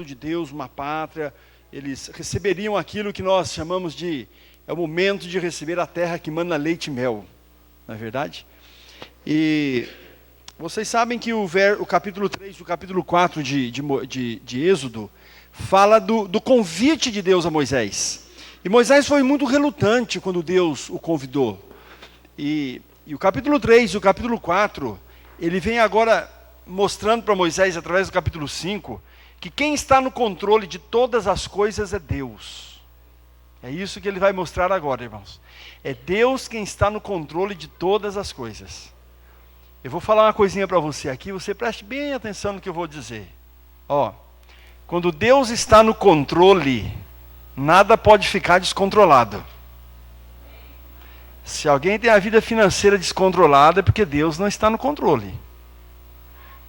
de Deus, uma pátria, eles receberiam aquilo que nós chamamos de, é o momento de receber a terra que mana leite e mel, não é verdade? E vocês sabem que o capítulo 3 e o capítulo 4 de Êxodo fala do convite de Deus a Moisés. E Moisés foi muito relutante quando Deus o convidou. E o capítulo 3 e o capítulo 4, ele vem agora mostrando para Moisés, através do capítulo 5, que quem está no controle de todas as coisas é Deus. É isso que ele vai mostrar agora, irmãos. É Deus quem está no controle de todas as coisas. Eu vou falar uma coisinha para você aqui, você preste bem atenção no que eu vou dizer. Quando Deus está no controle, nada pode ficar descontrolado. Se alguém tem a vida financeira descontrolada, é porque Deus não está no controle.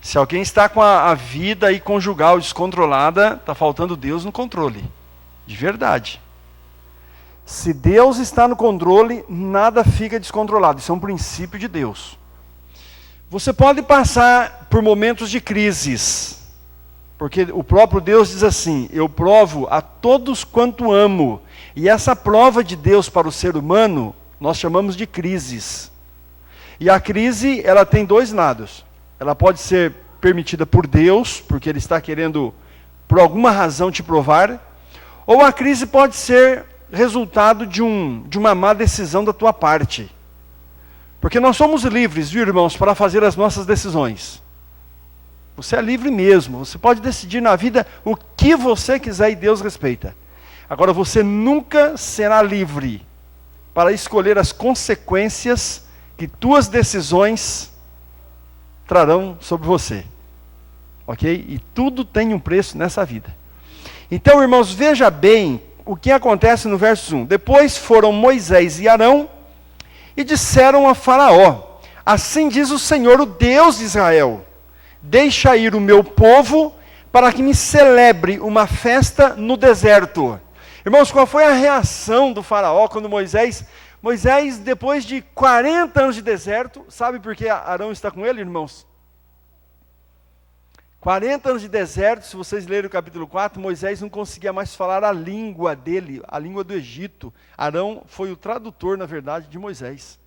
Se alguém está com a vida aí conjugal descontrolada, está faltando Deus no controle. De verdade. Se Deus está no controle, nada fica descontrolado. Isso é um princípio de Deus. Você pode passar por momentos de crises, porque o próprio Deus diz assim: eu provo a todos quanto amo. E essa prova de Deus para o ser humano, nós chamamos de crises. E a crise, ela tem dois lados. Ela pode ser permitida por Deus, porque Ele está querendo, por alguma razão, te provar. Ou a crise pode ser resultado de uma má decisão da tua parte. Porque nós somos livres, viu, irmãos, para fazer as nossas decisões. Você é livre mesmo. Você pode decidir na vida o que você quiser e Deus respeita. Agora, você nunca será livre para escolher as consequências que tuas decisões trarão sobre você. Ok? E tudo tem um preço nessa vida. Então, irmãos, veja bem o que acontece no verso 1. Depois foram Moisés e Arão e disseram a Faraó: assim diz o Senhor, o Deus de Israel: deixa ir o meu povo para que me celebre uma festa no deserto. Irmãos, qual foi a reação do Faraó quando Moisés, depois de 40 anos de deserto, sabe por que Arão está com ele, irmãos? 40 anos de deserto, se vocês lerem o capítulo 4, Moisés não conseguia mais falar a língua dele, a língua do Egito. Arão foi o tradutor, na verdade, de Moisés.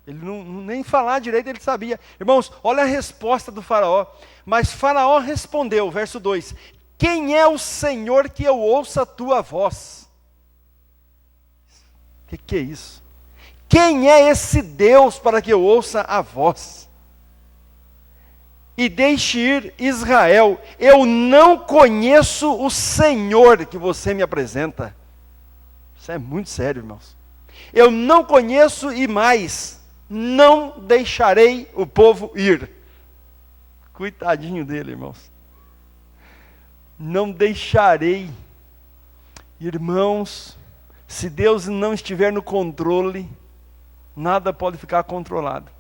Ele nem falar direito ele sabia. Irmãos, olha a resposta do Faraó. Mas Faraó respondeu, verso 2: quem é o Senhor que eu ouça a tua voz? O que é isso? Quem é esse Deus para que eu ouça a voz? E deixe ir Israel. Eu não conheço o Senhor que você me apresenta. Isso é muito sério, irmãos. Eu não conheço e mais, não deixarei o povo ir. Coitadinho dele, irmãos. Não deixarei. Irmãos, se Deus não estiver no controle, nada pode ficar controlado.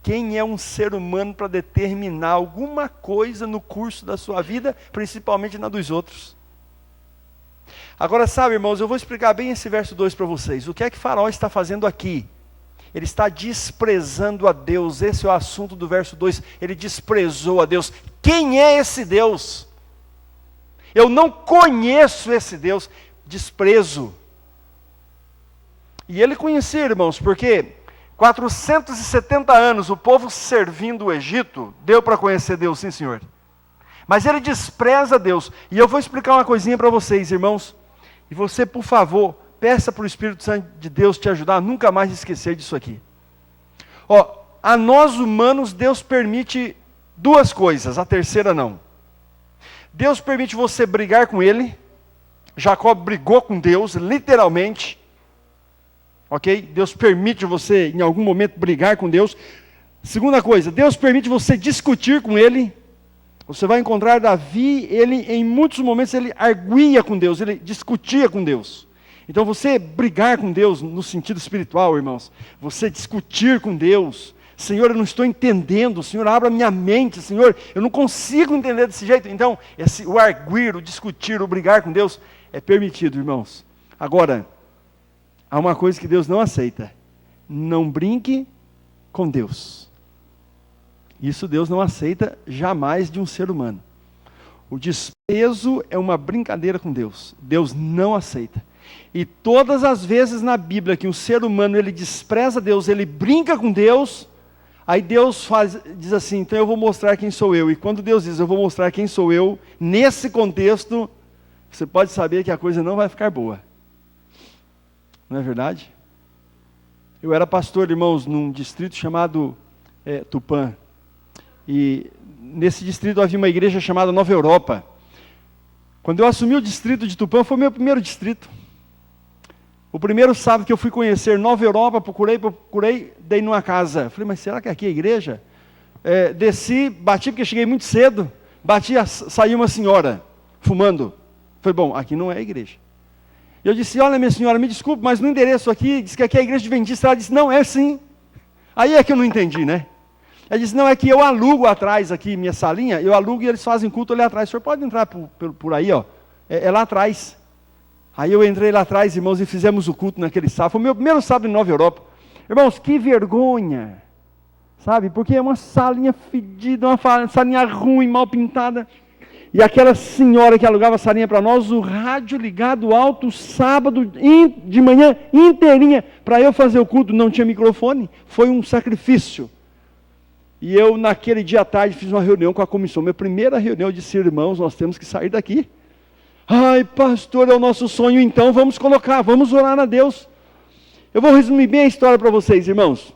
Quem é um ser humano para determinar alguma coisa no curso da sua vida, principalmente na dos outros? Agora, sabe, irmãos, eu vou explicar bem esse verso 2 para vocês. O que é que Faraó está fazendo aqui? Ele está desprezando a Deus. Esse é o assunto do verso 2. Ele desprezou a Deus. Quem é esse Deus? Eu não conheço esse Deus. Desprezo. E ele conhecia, irmãos, porque 470 anos o povo servindo o Egito, deu para conhecer Deus, sim, senhor. Mas ele despreza Deus. E eu vou explicar uma coisinha para vocês, irmãos. E você, por favor, peça para o Espírito Santo de Deus te ajudar a nunca mais esquecer disso aqui. A nós humanos, Deus permite duas coisas, a terceira não. Deus permite você brigar com Ele. Jacó brigou com Deus, literalmente. Ok? Deus permite você, em algum momento, brigar com Deus. Segunda coisa, Deus permite você discutir com Ele. Você vai encontrar Davi, ele em muitos momentos ele arguia com Deus, ele discutia com Deus. Então você brigar com Deus no sentido espiritual, irmãos, você discutir com Deus, Senhor, eu não estou entendendo, Senhor, abra minha mente, Senhor, eu não consigo entender desse jeito. Então, o arguir, o discutir, o brigar com Deus é permitido, irmãos. Agora, há uma coisa que Deus não aceita: não brinque com Deus. Isso Deus não aceita jamais de um ser humano. O desprezo é uma brincadeira com Deus. Deus não aceita. E todas as vezes na Bíblia que um ser humano ele despreza Deus, ele brinca com Deus, aí Deus diz assim, então eu vou mostrar quem sou eu. E quando Deus diz, eu vou mostrar quem sou eu, nesse contexto, você pode saber que a coisa não vai ficar boa. Não é verdade? Eu era pastor, irmãos, num distrito chamado Tupã. E nesse distrito havia uma igreja chamada Nova Europa. Quando eu assumi o distrito de Tupã, foi o meu primeiro distrito. O primeiro sábado que eu fui conhecer Nova Europa, procurei, dei numa casa. Falei, mas será que aqui é a igreja? Desci, bati porque cheguei muito cedo. Saiu uma senhora, fumando. Falei, bom, aqui não é a igreja. Eu disse, olha minha senhora, me desculpe, mas no endereço aqui, diz que aqui é a igreja adventista. Ela disse, não, é sim. Aí é que eu não entendi, né? Ela disse, não, é que eu alugo atrás aqui, minha salinha, eu alugo e eles fazem culto ali atrás. O senhor pode entrar por aí, ó. É lá atrás. Aí eu entrei lá atrás, irmãos, e fizemos o culto naquele sábado. Foi o meu primeiro sábado em Nova Europa. Irmãos, que vergonha. Sabe, porque é uma salinha fedida, uma salinha ruim, mal pintada. E aquela senhora que alugava a salinha para nós, o rádio ligado alto, sábado, de manhã inteirinha, para eu fazer o culto, não tinha microfone. Foi um sacrifício. E eu, naquele dia à tarde, fiz uma reunião com a comissão. Minha primeira reunião, eu disse, irmãos, nós temos que sair daqui. Ai, pastor, é o nosso sonho, então vamos orar a Deus. Eu vou resumir bem a história para vocês, irmãos.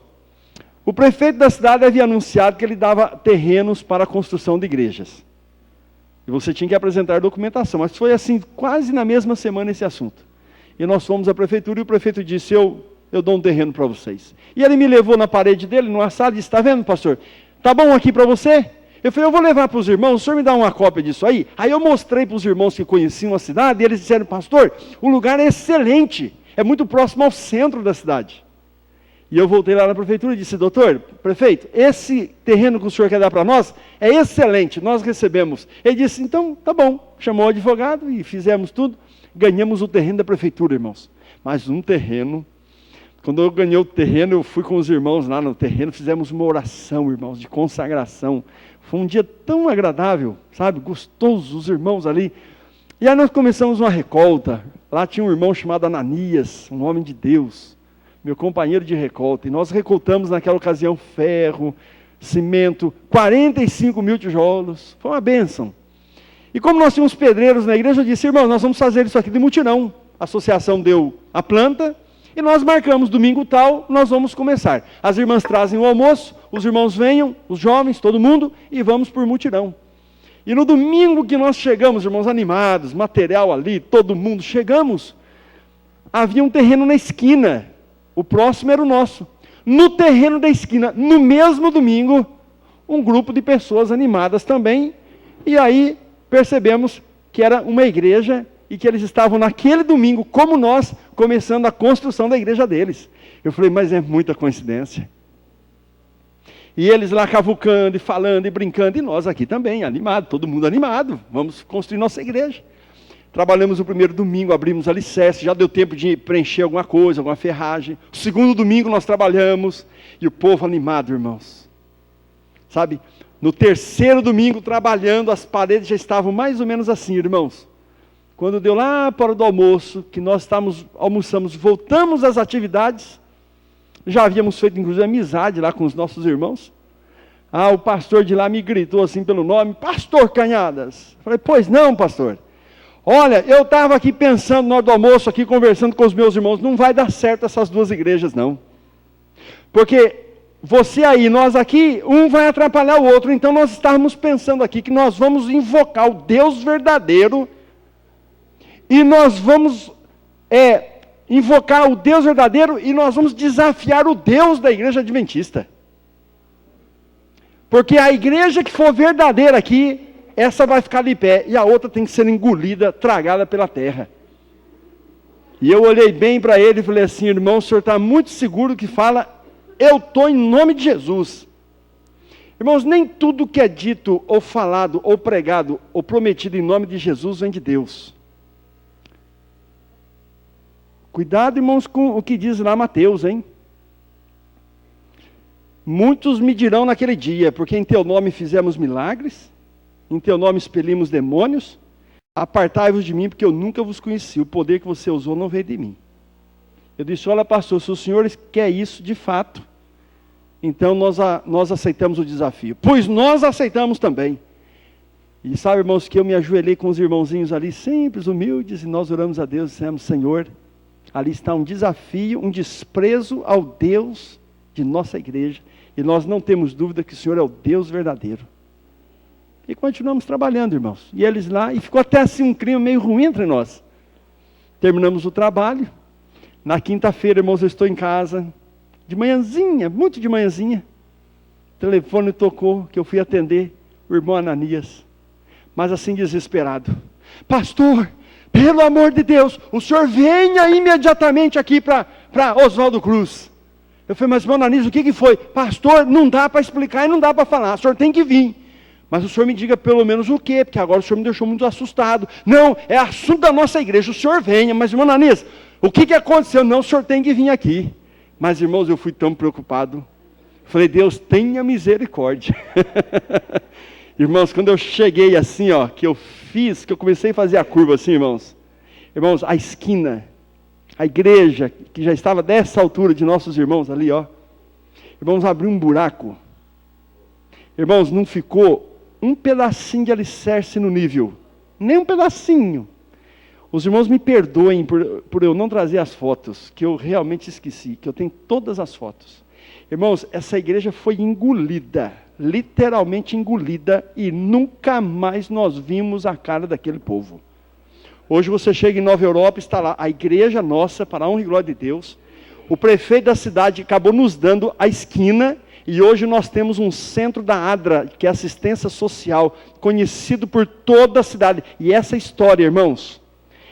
O prefeito da cidade havia anunciado que ele dava terrenos para a construção de igrejas. E você tinha que apresentar documentação, mas foi assim, quase na mesma semana esse assunto. E nós fomos à prefeitura e o prefeito disse, eu dou um terreno para vocês. E ele me levou na parede dele, numa sala, e disse, está vendo, pastor? Está bom aqui para você? Eu falei, eu vou levar para os irmãos, o senhor me dá uma cópia disso aí? Aí eu mostrei para os irmãos que conheciam a cidade, e eles disseram, pastor, o lugar é excelente, é muito próximo ao centro da cidade. E eu voltei lá na prefeitura e disse, doutor, prefeito, esse terreno que o senhor quer dar para nós é excelente, nós recebemos. Ele disse, então, tá bom. Chamou o advogado e fizemos tudo. Ganhamos o terreno da prefeitura, irmãos. Mas um terreno, quando eu ganhei o terreno, eu fui com os irmãos lá no terreno, fizemos uma oração, irmãos, de consagração. Foi um dia tão agradável, sabe, gostoso, os irmãos ali. E aí nós começamos uma recolta. Lá tinha um irmão chamado Ananias, um homem de Deus, meu companheiro de recolta, e nós recoltamos naquela ocasião ferro, cimento, 45 mil tijolos, foi uma bênção. E como nós tínhamos pedreiros na igreja, eu disse, irmãos, nós vamos fazer isso aqui de mutirão. A associação deu a planta, e nós marcamos domingo tal, nós vamos começar. As irmãs trazem o almoço, os irmãos venham, os jovens, todo mundo, e vamos por mutirão. E no domingo que nós chegamos, irmãos, animados, material ali, todo mundo, chegamos, havia um terreno na esquina, o próximo era o nosso. No terreno da esquina, no mesmo domingo, um grupo de pessoas animadas também, e aí percebemos que era uma igreja e que eles estavam naquele domingo, como nós, começando a construção da igreja deles. Eu falei, mas é muita coincidência. E eles lá cavucando, e falando, e brincando, e nós aqui também, animados, todo mundo animado, vamos construir nossa igreja. Trabalhamos o primeiro domingo, abrimos alicerce, já deu tempo de preencher alguma coisa, alguma ferragem. O segundo domingo nós trabalhamos, e o povo animado, irmãos. Sabe, no terceiro domingo trabalhando, as paredes já estavam mais ou menos assim, irmãos. Quando deu lá para a hora do almoço, que nós almoçamos, voltamos às atividades, já havíamos feito inclusive amizade lá com os nossos irmãos. O pastor de lá me gritou assim pelo nome, pastor Canhadas. Falei, pois não, pastor. Olha, eu estava aqui pensando na hora do almoço, aqui conversando com os meus irmãos, não vai dar certo essas duas igrejas não. Porque você aí, nós aqui, um vai atrapalhar o outro, então nós estávamos pensando aqui que nós vamos invocar o Deus verdadeiro, e nós vamos invocar o Deus verdadeiro, e nós vamos desafiar o Deus da igreja adventista. Porque a igreja que for verdadeira aqui, essa vai ficar de pé, e a outra tem que ser engolida, tragada pela terra. E eu olhei bem para ele e falei assim, irmão, o senhor está muito seguro que fala, eu estou em nome de Jesus. Irmãos, nem tudo que é dito, ou falado, ou pregado, ou prometido em nome de Jesus vem de Deus. Cuidado, irmãos, com o que diz lá Mateus, hein? Muitos me dirão naquele dia, porque em teu nome fizemos milagres, em teu nome expelimos demônios. Apartai-vos de mim, porque eu nunca vos conheci. O poder que você usou não veio de mim. Eu disse, olha pastor, se o senhor quer isso de fato, então nós aceitamos o desafio. Pois nós aceitamos também. E sabe, irmãos, que eu me ajoelhei com os irmãozinhos ali, simples, humildes, e nós oramos a Deus e dissemos, Senhor, ali está um desafio, um desprezo ao Deus de nossa igreja, e nós não temos dúvida que o Senhor é o Deus verdadeiro. E continuamos trabalhando, irmãos. E eles lá, e ficou até assim um clima meio ruim entre nós. Terminamos o trabalho. Na quinta-feira, irmãos, eu estou em casa, de manhãzinha, muito de manhãzinha. O telefone tocou, que eu fui atender, o irmão Ananias. Mas assim desesperado. Pastor, pelo amor de Deus, o senhor venha imediatamente aqui para Oswaldo Cruz. Eu falei, mas irmão Ananias, o que foi? Pastor, não dá para explicar e não dá para falar, o senhor tem que vir. Mas o senhor me diga pelo menos o quê? Porque agora o senhor me deixou muito assustado. Não, é assunto da nossa igreja, o senhor venha. Mas irmão Ananias, o que aconteceu? Não, o senhor tem que vir aqui. Mas irmãos, eu fui tão preocupado. Falei, Deus, tenha misericórdia. Irmãos, quando eu cheguei assim, ó, que eu comecei a fazer a curva assim, irmãos. Irmãos, a esquina, a igreja, que já estava dessa altura de nossos irmãos ali, ó. Irmãos, abriu um buraco. Irmãos, não ficou um pedacinho de alicerce no nível. Nem um pedacinho. Os irmãos me perdoem por eu não trazer as fotos, que eu realmente esqueci, que eu tenho todas as fotos. Irmãos, essa igreja foi engolida, literalmente engolida, e nunca mais nós vimos a cara daquele povo. Hoje você chega em Nova Europa, está lá a igreja nossa, para a honra e glória de Deus. O prefeito da cidade acabou nos dando a esquina, e hoje nós temos um centro da ADRA, que é assistência social, conhecido por toda a cidade. E essa história, irmãos,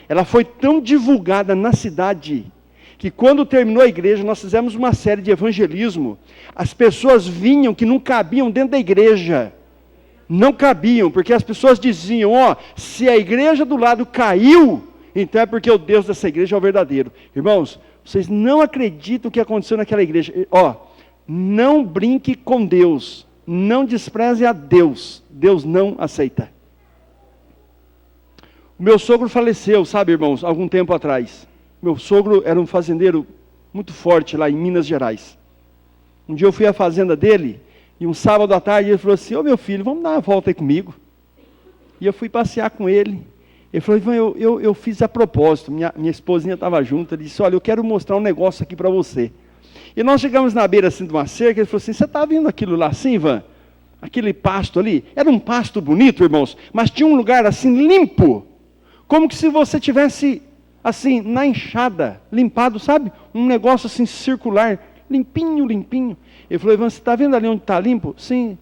ela foi tão divulgada na cidade, que quando terminou a igreja, nós fizemos uma série de evangelismo. As pessoas vinham que não cabiam dentro da igreja. Não cabiam, porque as pessoas diziam, ó, se a igreja do lado caiu, então é porque o Deus dessa igreja é o verdadeiro. Irmãos, vocês não acreditam o que aconteceu naquela igreja. Ó, não brinque com Deus, não despreze a Deus, Deus não aceita. O meu sogro faleceu, sabe, irmãos, algum tempo atrás. Meu sogro era um fazendeiro muito forte lá em Minas Gerais. Um dia eu fui à fazenda dele, e um sábado à tarde ele falou assim, ô meu filho, vamos dar uma volta aí comigo. E eu fui passear com ele. Ele falou, Ivan, eu fiz a propósito, minha esposinha estava junto, ele disse, olha, eu quero mostrar um negócio aqui para você. E nós chegamos na beira assim de uma cerca, ele falou assim, você está vendo aquilo lá assim, Ivan? Aquele pasto ali? Era um pasto bonito, irmãos, mas tinha um lugar assim limpo, como que se você tivesse assim, na enxada, limpado, sabe? Um negócio assim circular, limpinho, limpinho. Ele falou, Ivan, você está vendo ali onde está limpo? Sim,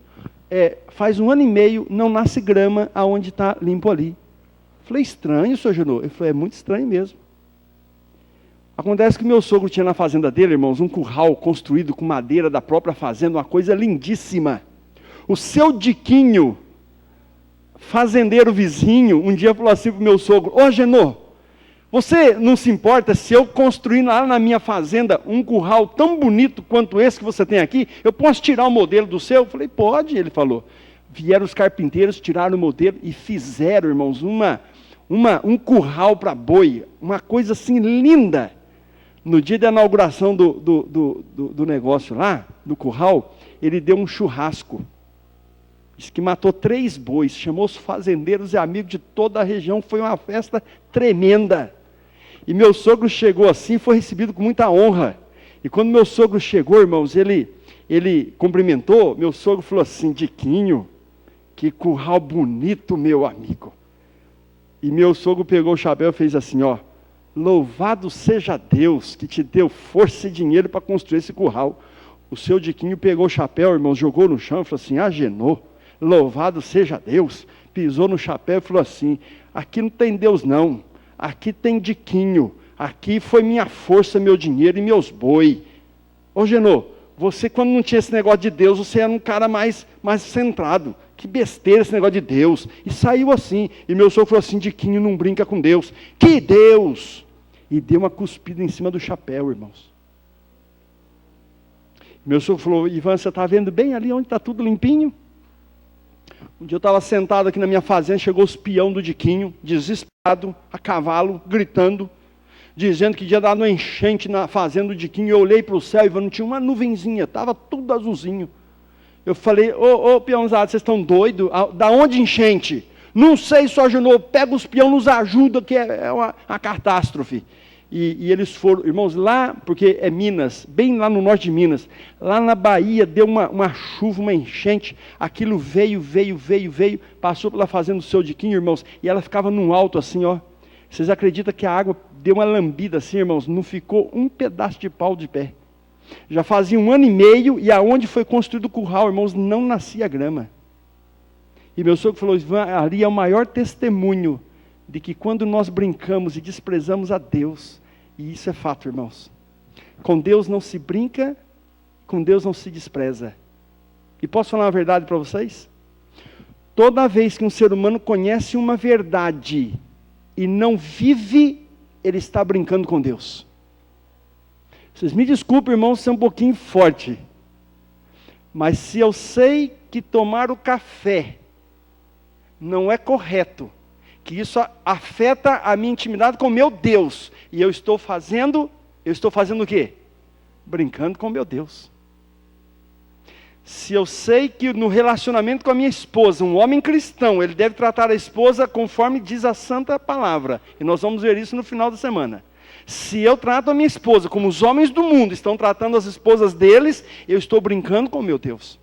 faz 1 ano e meio, não nasce grama aonde está limpo ali. Eu falei, estranho, senhor Genô. Ele falou, é muito estranho mesmo. Acontece que meu sogro tinha na fazenda dele, irmãos, um curral construído com madeira da própria fazenda, uma coisa lindíssima. O seu Diquinho, fazendeiro vizinho, um dia falou assim para o meu sogro, ô Genô, você não se importa se eu construir lá na minha fazenda um curral tão bonito quanto esse que você tem aqui? Eu posso tirar o modelo do seu? Eu falei, pode, ele falou. Vieram os carpinteiros, tiraram o modelo e fizeram, irmãos, um curral para boi, uma coisa assim linda. No dia da inauguração do negócio lá, do curral, ele deu um churrasco. Diz que matou 3 bois, chamou os fazendeiros e amigos de toda a região, foi uma festa tremenda. E meu sogro chegou assim, foi recebido com muita honra. E quando meu sogro chegou, irmãos, ele cumprimentou, meu sogro falou assim, Diquinho, que curral bonito, meu amigo. E meu sogro pegou o chapéu e fez assim, ó, louvado seja Deus que te deu força e dinheiro para construir esse curral. O seu Diquinho pegou o chapéu, irmãos, jogou no chão e falou assim, Agenô, louvado seja Deus. Pisou no chapéu e falou assim, aqui não tem Deus não, aqui tem Diquinho, aqui foi minha força, meu dinheiro e meus boi. Ô Genô, você quando não tinha esse negócio de Deus, você era um cara mais centrado. Que besteira esse negócio de Deus. E saiu assim. E meu sogro falou assim, Diquinho não brinca com Deus. Que Deus! E deu uma cuspida em cima do chapéu, irmãos. Meu sogro falou, Ivan, você está vendo bem ali onde está tudo limpinho? Um dia eu estava sentado aqui na minha fazenda, chegou os peão do Diquinho, desesperado, a cavalo, gritando, dizendo que tinha dado uma enchente na fazenda do Diquinho. Eu olhei para o céu e não tinha uma nuvenzinha, estava tudo azulzinho. Eu falei, ô peãozada, vocês estão doidos? Da onde enchente? Não sei, só Junô, pega os peão, nos ajuda, que é uma catástrofe. E eles foram, irmãos, lá, porque é Minas, bem lá no norte de Minas, lá na Bahia deu uma chuva, uma enchente, aquilo veio, passou pela fazenda do seu Diquinho, irmãos, e ela ficava num alto assim, ó. Vocês acreditam que a água deu uma lambida assim, irmãos? Não ficou um pedaço de pau de pé. Já fazia 1 ano e meio, e aonde foi construído o curral, irmãos, não nascia grama. E meu sogro falou, ali é o maior testemunho de que quando nós brincamos e desprezamos a Deus, e isso é fato, irmãos, com Deus não se brinca, com Deus não se despreza. E posso falar uma verdade para vocês? Toda vez que um ser humano conhece uma verdade e não vive, ele está brincando com Deus. Vocês me desculpem, irmãos, ser um pouquinho forte, mas se eu sei que tomar o café não é correto, que isso afeta a minha intimidade com meu Deus, e eu estou fazendo o quê? Brincando com meu Deus. Se eu sei que no relacionamento com a minha esposa, um homem cristão, ele deve tratar a esposa conforme diz a santa palavra, e nós vamos ver isso no final da semana. Se eu trato a minha esposa como os homens do mundo estão tratando as esposas deles, eu estou brincando com meu Deus.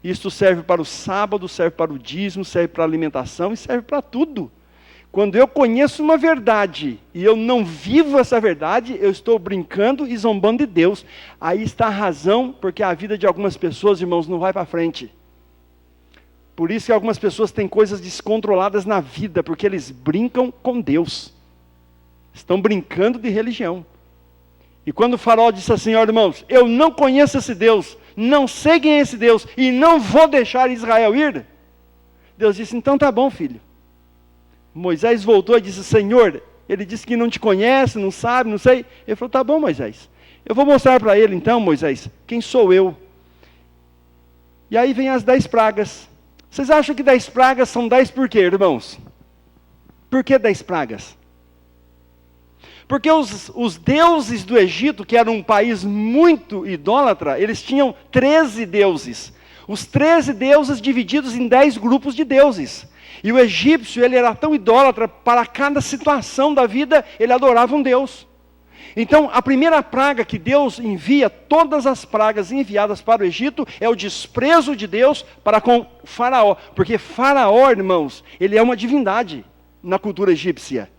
Isto serve para o sábado, serve para o dízimo, serve para a alimentação e serve para tudo. Quando eu conheço uma verdade e eu não vivo essa verdade, eu estou brincando e zombando de Deus. Aí está a razão, porque a vida de algumas pessoas, irmãos, não vai para frente. Por isso que algumas pessoas têm coisas descontroladas na vida, porque eles brincam com Deus. Estão brincando de religião. E quando o Faraó disse assim, ó irmãos, eu não conheço esse Deus, não sei quem é esse Deus, e não vou deixar Israel ir, Deus disse, então tá bom, filho. Moisés voltou e disse, Senhor, ele disse que não te conhece, não sabe, não sei. Ele falou, tá bom, Moisés, eu vou mostrar para ele então, Moisés, quem sou eu. E aí vem as 10 pragas. Vocês acham que 10 pragas são 10 por quê, irmãos? Por que 10 pragas? Porque os deuses do Egito, que era um país muito idólatra, eles tinham 13 deuses. Os 13 deuses divididos em 10 grupos de deuses. E o egípcio, ele era tão idólatra, para cada situação da vida, ele adorava um Deus. Então, a primeira praga que Deus envia, todas as pragas enviadas para o Egito, é o desprezo de Deus para com Faraó. Porque Faraó, irmãos, ele é uma divindade na cultura egípcia.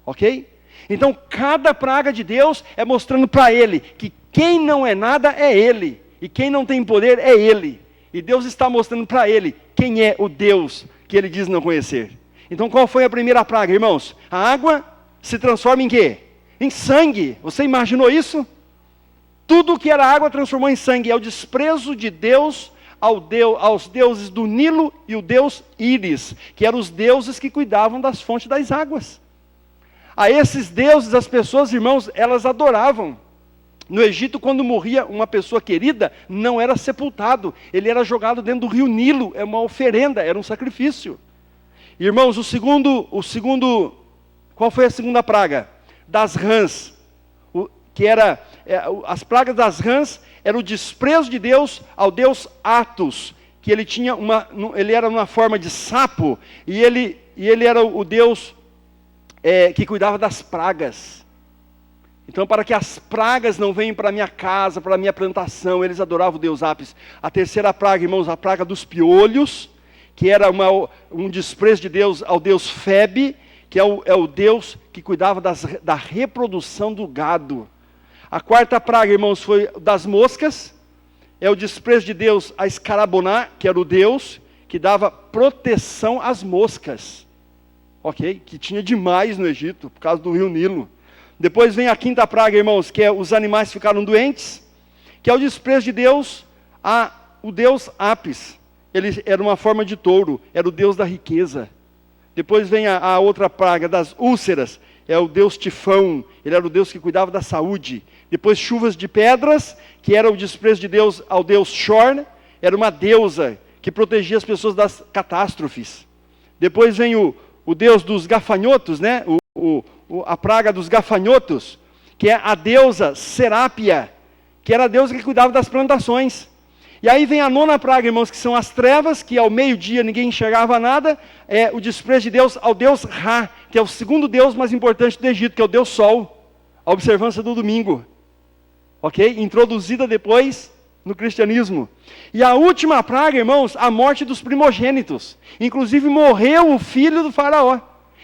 Ok? Então, cada praga de Deus é mostrando para ele que quem não é nada é ele. E quem não tem poder é ele. E Deus está mostrando para ele quem é o Deus que ele diz não conhecer. Então qual foi a primeira praga, irmãos? A água se transforma em quê? Em sangue. Você imaginou isso? Tudo que era água transformou em sangue. É o desprezo de Deus aos deuses do Nilo e o deus Íris, que eram os deuses que cuidavam das fontes das águas. A esses deuses, as pessoas, irmãos, elas adoravam. No Egito, quando morria uma pessoa querida, não era sepultado, ele era jogado dentro do rio Nilo, é uma oferenda, era um sacrifício. Irmãos, qual foi a segunda praga? Das rãs, as pragas das rãs, era o desprezo de Deus ao deus Atos, que ele era uma forma de sapo, e ele era o deus que cuidava das pragas. Então, para que as pragas não venham para a minha casa, para a minha plantação, eles adoravam o deus Apis. A terceira praga, irmãos, a praga dos piolhos, que era um desprezo de Deus ao deus Febe, que é o deus que cuidava da reprodução do gado. A quarta praga, irmãos, foi das moscas, é o desprezo de Deus a Escaraboná, que era o deus que dava proteção às moscas. Ok? Que tinha demais no Egito, por causa do rio Nilo. Depois vem a quinta praga, irmãos, que é os animais ficaram doentes, que é o desprezo de Deus o deus Apis. Ele era uma forma de touro, era o deus da riqueza. Depois vem a outra praga das úlceras, é o deus Tifão, ele era o deus que cuidava da saúde. Depois chuvas de pedras, que era o desprezo de Deus ao deus Shor, era uma deusa que protegia as pessoas das catástrofes. Depois vem o deus dos gafanhotos, né? A praga dos gafanhotos, que é a deusa Serápia, que era a deusa que cuidava das plantações. E aí vem a nona praga, irmãos, que são as trevas, que ao meio-dia ninguém enxergava nada, é o desprezo de Deus ao deus Ra, que é o segundo deus mais importante do Egito, que é o deus Sol, a observância do domingo. Ok? Introduzida depois no cristianismo. E a última praga, irmãos, a morte dos primogênitos. Inclusive morreu o filho do faraó.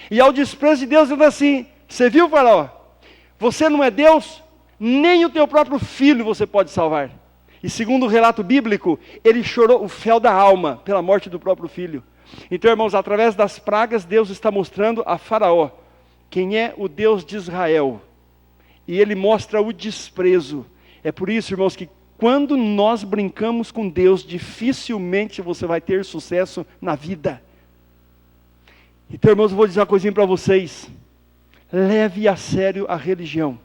E ao desprezo de Deus, ele diz assim, você viu, faraó? Você não é Deus, nem o teu próprio filho você pode salvar. E segundo o relato bíblico, ele chorou o fel da alma pela morte do próprio filho. Então, irmãos, através das pragas, Deus está mostrando a Faraó quem é o Deus de Israel. E ele mostra o desprezo. É por isso, irmãos, que quando nós brincamos com Deus, dificilmente você vai ter sucesso na vida. Então, irmãos, eu vou dizer uma coisinha para vocês. Leve a sério a religião.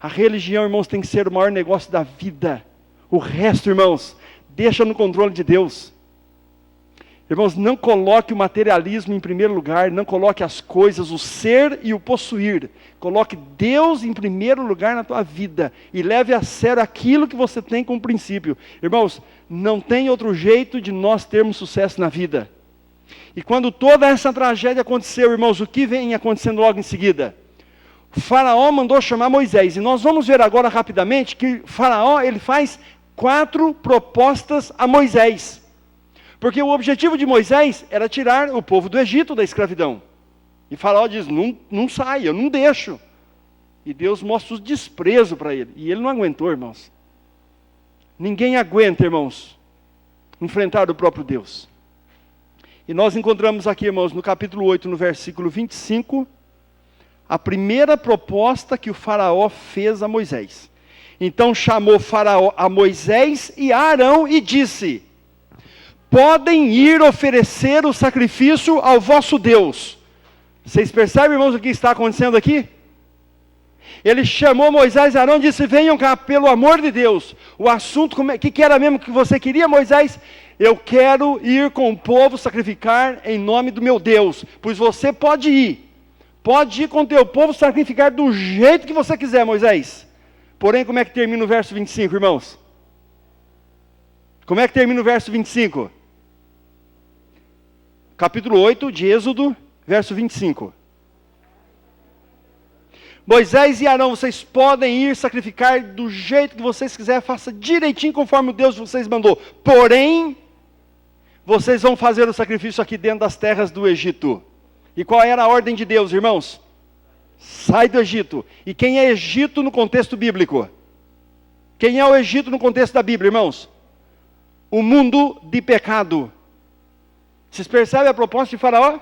A religião, irmãos, tem que ser o maior negócio da vida. O resto, irmãos, deixa no controle de Deus. Irmãos, não coloque o materialismo em primeiro lugar, não coloque as coisas, o ser e o possuir. Coloque Deus em primeiro lugar na tua vida e leve a sério aquilo que você tem como princípio. Irmãos, não tem outro jeito de nós termos sucesso na vida. E quando toda essa tragédia aconteceu, irmãos, o que vem acontecendo logo em seguida? O Faraó mandou chamar Moisés, e nós vamos ver agora rapidamente que Faraó ele faz 4 propostas a Moisés. Porque o objetivo de Moisés era tirar o povo do Egito da escravidão. E Faraó diz, não sai, eu não deixo. E Deus mostra o desprezo para ele. E ele não aguentou, irmãos. Ninguém aguenta, irmãos, enfrentar o próprio Deus. E nós encontramos aqui, irmãos, no capítulo 8, no versículo 25, a primeira proposta que o Faraó fez a Moisés. Então chamou Faraó a Moisés e a Arão e disse, podem ir oferecer o sacrifício ao vosso Deus. Vocês percebem, irmãos, o que está acontecendo aqui? Ele chamou Moisés e Arão e disse, venham cá, pelo amor de Deus. O assunto, o que era mesmo que você queria, Moisés? Eu quero ir com o povo sacrificar em nome do meu Deus. Pois você pode ir com o teu povo sacrificar do jeito que você quiser, Moisés. Porém, como é que termina o verso 25, irmãos? Como é que termina o verso 25? Capítulo 8 de Êxodo, verso 25. Moisés e Arão, vocês podem ir sacrificar do jeito que vocês quiserem, faça direitinho conforme o Deus vocês mandou. Porém, vocês vão fazer o sacrifício aqui dentro das terras do Egito. E qual era a ordem de Deus, irmãos? Sai do Egito. E quem é Egito no contexto bíblico? Quem é o Egito no contexto da Bíblia, irmãos? O mundo de pecado. Vocês percebem a proposta de Faraó?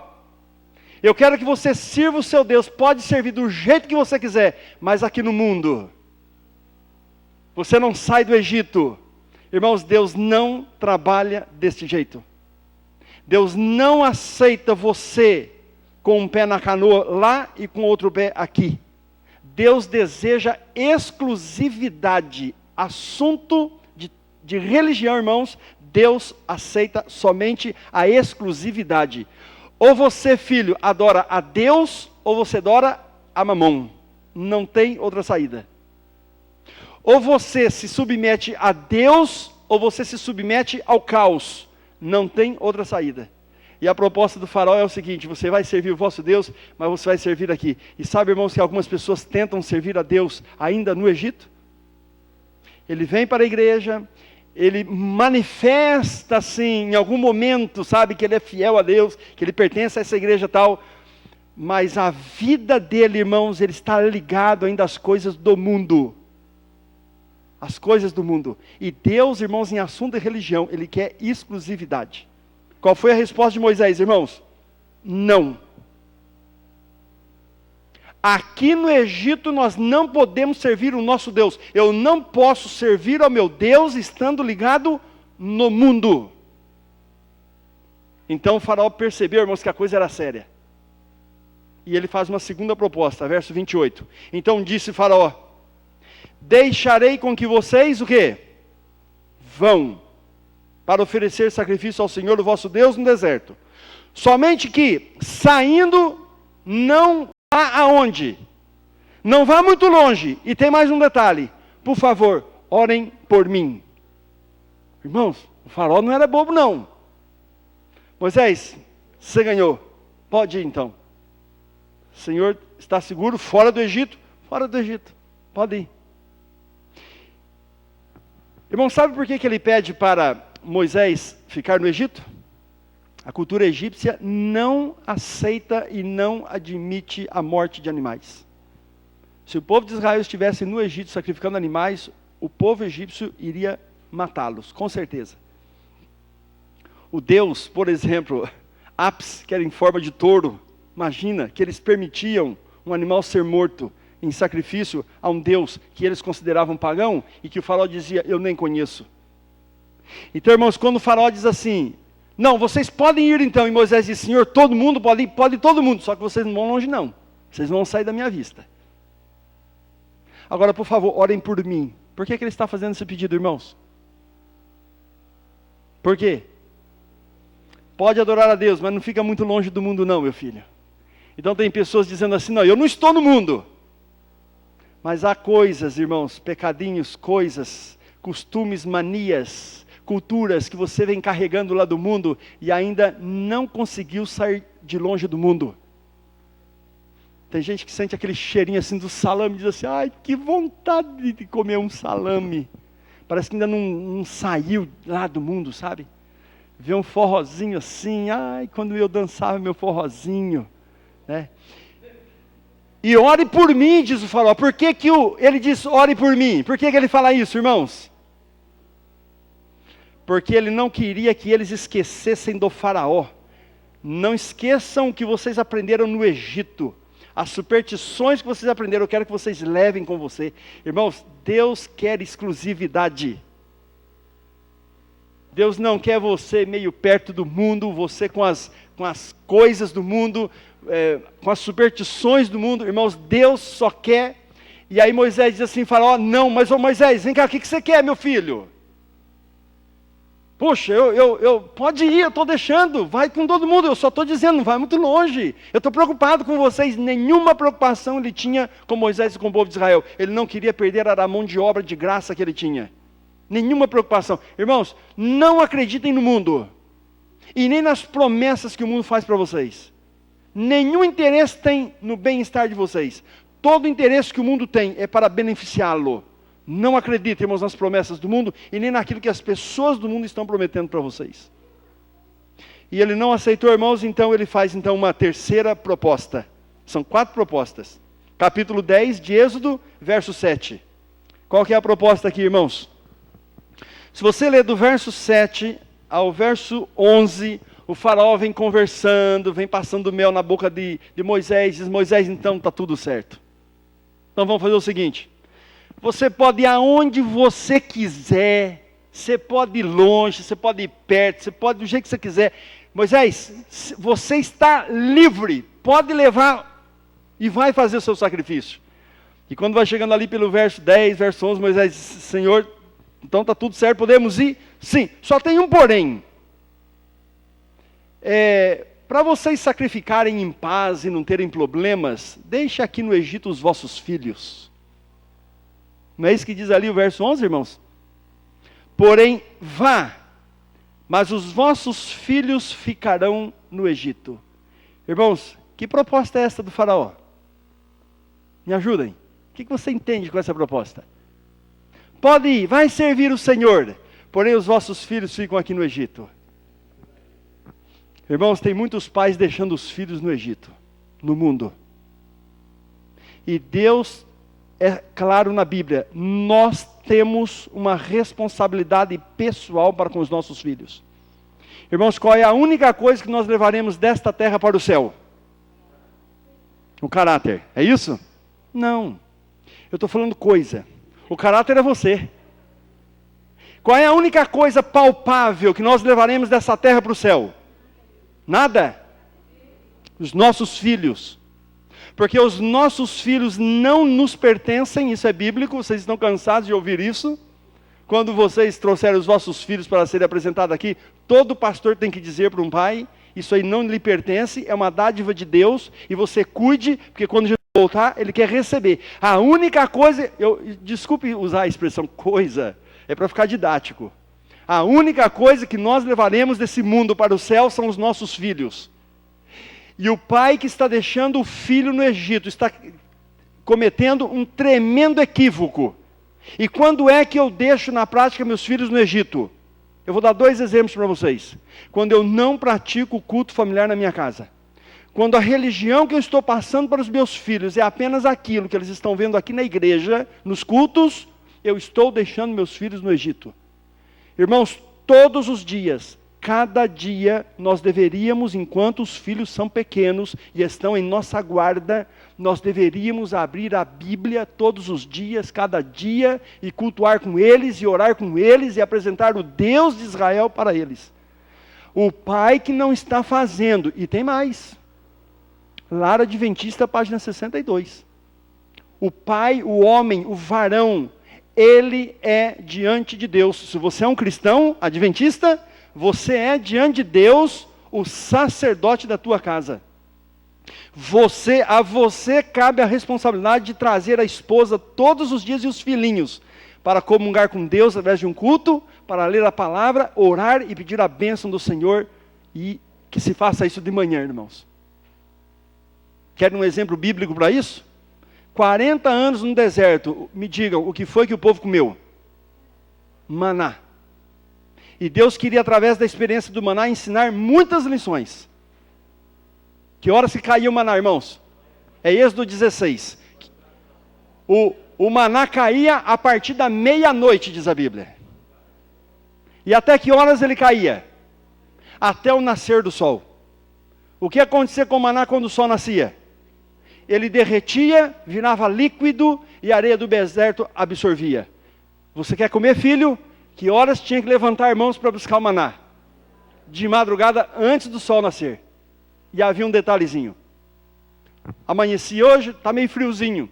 Eu quero que você sirva o seu Deus. Pode servir do jeito que você quiser, mas aqui no mundo. Você não sai do Egito. Irmãos, Deus não trabalha deste jeito. Deus não aceita você com um pé na canoa lá e com outro pé aqui. Deus deseja exclusividade. Assunto de religião, irmãos, Deus aceita somente a exclusividade. Ou você, filho, adora a Deus, ou você adora a Mamon. Não tem outra saída. Ou você se submete a Deus, ou você se submete ao caos. Não tem outra saída. E a proposta do Faraó é o seguinte, você vai servir o vosso Deus, mas você vai servir aqui. E sabe, irmãos, que algumas pessoas tentam servir a Deus ainda no Egito? Ele vem para a igreja, ele manifesta assim, em algum momento, sabe, que ele é fiel a Deus, que ele pertence a essa igreja tal, mas a vida dele, irmãos, ele está ligado ainda às coisas do mundo. As coisas do mundo. E Deus, irmãos, em assunto de religião, ele quer exclusividade. Qual foi a resposta de Moisés, irmãos? Não. Aqui no Egito nós não podemos servir o nosso Deus. Eu não posso servir ao meu Deus estando ligado no mundo. Então o faraó percebeu, irmãos, que a coisa era séria. E ele faz uma segunda proposta, verso 28. Então disse Faraó, deixarei com que vocês o quê? Vão. para oferecer sacrifício ao Senhor, o vosso Deus, no deserto. Somente que, saindo, não vá aonde? Não vá muito longe. E tem mais um detalhe. Por favor, orem por mim. Irmãos, o faraó não era bobo, não. Moisés, você ganhou. Pode ir, então. O Senhor está seguro, fora do Egito? Fora do Egito. Pode ir. Irmão, sabe por que ele pede para Moisés ficar no Egito? A cultura egípcia não aceita e não admite a morte de animais. Se o povo de Israel estivesse no Egito sacrificando animais, o povo egípcio iria matá-los, com certeza. O deus, por exemplo, Apis, que era em forma de touro, imagina que eles permitiam um animal ser morto em sacrifício a um deus que eles consideravam pagão e que o faraó dizia, eu nem conheço. Então, irmãos, quando o faraó diz assim, não, vocês podem ir então, e Moisés diz, Senhor, todo mundo pode ir, pode todo mundo, só que vocês não vão longe não, vocês vão sair da minha vista. Agora, por favor, orem por mim. Por que ele está fazendo esse pedido, irmãos? Por quê? Pode adorar a Deus, mas não fica muito longe do mundo não, meu filho. Então tem pessoas dizendo assim, não, eu não estou no mundo. Mas há coisas, irmãos, pecadinhos, coisas, costumes, manias, culturas que você vem carregando lá do mundo e ainda não conseguiu sair de longe do mundo. Tem gente que sente aquele cheirinho assim do salame e diz assim, ai, que vontade de comer um salame. Parece que ainda não saiu lá do mundo, sabe? Vê um forrozinho assim, ai, quando eu dançava meu forrozinho, né? E ore por mim, diz o faraó. Por que ele diz ore por mim? Por que ele fala isso, irmãos? Porque ele não queria que eles esquecessem do faraó. Não esqueçam o que vocês aprenderam no Egito. As superstições que vocês aprenderam, eu quero que vocês levem com você. Irmãos, Deus quer exclusividade. Deus não quer você meio perto do mundo, você com as coisas do mundo, com as superstições do mundo. Irmãos, Deus só quer. E aí Moisés diz assim, fala, ó, não, mas ô Moisés, vem cá, o que você quer, meu filho? Puxa, pode ir, eu estou deixando, vai com todo mundo, eu só estou dizendo, não vai muito longe. Eu estou preocupado com vocês, nenhuma preocupação ele tinha com Moisés e com o povo de Israel. Ele não queria perder a mão de obra de graça que ele tinha. Nenhuma preocupação. Irmãos, não acreditem no mundo. E nem nas promessas que o mundo faz para vocês. Nenhum interesse tem no bem-estar de vocês. Todo interesse que o mundo tem é para beneficiá-lo. Não acreditem, irmãos, nas promessas do mundo e nem naquilo que as pessoas do mundo estão prometendo para vocês. E ele não aceitou, irmãos, então ele faz uma terceira proposta. São 4 propostas. Capítulo 10 de Êxodo, verso 7. Qual que é a proposta aqui, irmãos? Se você ler do verso 7 ao verso 11, o faraó vem conversando, vem passando mel na boca de Moisés, diz, Moisés, então está tudo certo. Então vamos fazer o seguinte, você pode ir aonde você quiser, você pode ir longe, você pode ir perto, você pode do jeito que você quiser. Moisés, você está livre, pode levar e vai fazer o seu sacrifício. E quando vai chegando ali pelo verso 10, verso 11, Moisés diz, Senhor, então está tudo certo, podemos ir? Sim, só tem um porém. Para vocês sacrificarem em paz e não terem problemas, deixe aqui no Egito os vossos filhos. Não é isso que diz ali o verso 11, irmãos? Porém, vá, mas os vossos filhos ficarão no Egito. Irmãos, que proposta é esta do faraó? Me ajudem. O que você entende com essa proposta? Pode ir, vai servir o Senhor, porém os vossos filhos ficam aqui no Egito. Irmãos, tem muitos pais deixando os filhos no Egito, no mundo. E Deus é claro na Bíblia, nós temos uma responsabilidade pessoal para com os nossos filhos. Irmãos, qual é a única coisa que nós levaremos desta terra para o céu? O caráter, é isso? Não, eu estou falando coisa. O caráter é você. Qual é a única coisa palpável que nós levaremos dessa terra para o céu? Nada. Os nossos filhos. Porque os nossos filhos não nos pertencem, isso é bíblico, vocês estão cansados de ouvir isso. Quando vocês trouxerem os vossos filhos para serem apresentados aqui, todo pastor tem que dizer para um pai, isso aí não lhe pertence, é uma dádiva de Deus, e você cuide, porque quando Jesus voltar, Ele quer receber. A única coisa, desculpe usar a expressão coisa, é para ficar didático. A única coisa que nós levaremos desse mundo para o céu são os nossos filhos. E o pai que está deixando o filho no Egito, está cometendo um tremendo equívoco. E quando é que eu deixo na prática meus filhos no Egito? Eu vou dar 2 exemplos para vocês. Quando eu não pratico o culto familiar na minha casa. Quando a religião que eu estou passando para os meus filhos é apenas aquilo que eles estão vendo aqui na igreja, nos cultos, eu estou deixando meus filhos no Egito. Irmãos, todos os dias, cada dia, nós deveríamos, enquanto os filhos são pequenos e estão em nossa guarda, nós deveríamos abrir a Bíblia todos os dias, cada dia, e cultuar com eles, e orar com eles, e apresentar o Deus de Israel para eles. O pai que não está fazendo, e tem mais, Lar Adventista, página 62. O pai, o homem, o varão, ele é diante de Deus. Se você é um cristão adventista, você é diante de Deus o sacerdote da tua casa. A você cabe a responsabilidade de trazer a esposa todos os dias e os filhinhos para comungar com Deus através de um culto, para ler a palavra, orar e pedir a bênção do Senhor, e que se faça isso de manhã, irmãos. Querem um exemplo bíblico para isso? 40 anos no deserto, me digam, o que foi que o povo comeu? Maná. E Deus queria, através da experiência do maná, ensinar muitas lições. Que horas que caiu o maná, irmãos? É Êxodo 16. O maná caía a partir da meia-noite, diz a Bíblia. E até que horas ele caía? Até o nascer do sol. O que acontecia com o maná quando o sol nascia? Ele derretia, virava líquido e a areia do deserto absorvia. Você quer comer, filho? Que horas tinha que levantar mãos para buscar o maná? De madrugada, antes do sol nascer. E havia um detalhezinho. Amanheci hoje, está meio friozinho.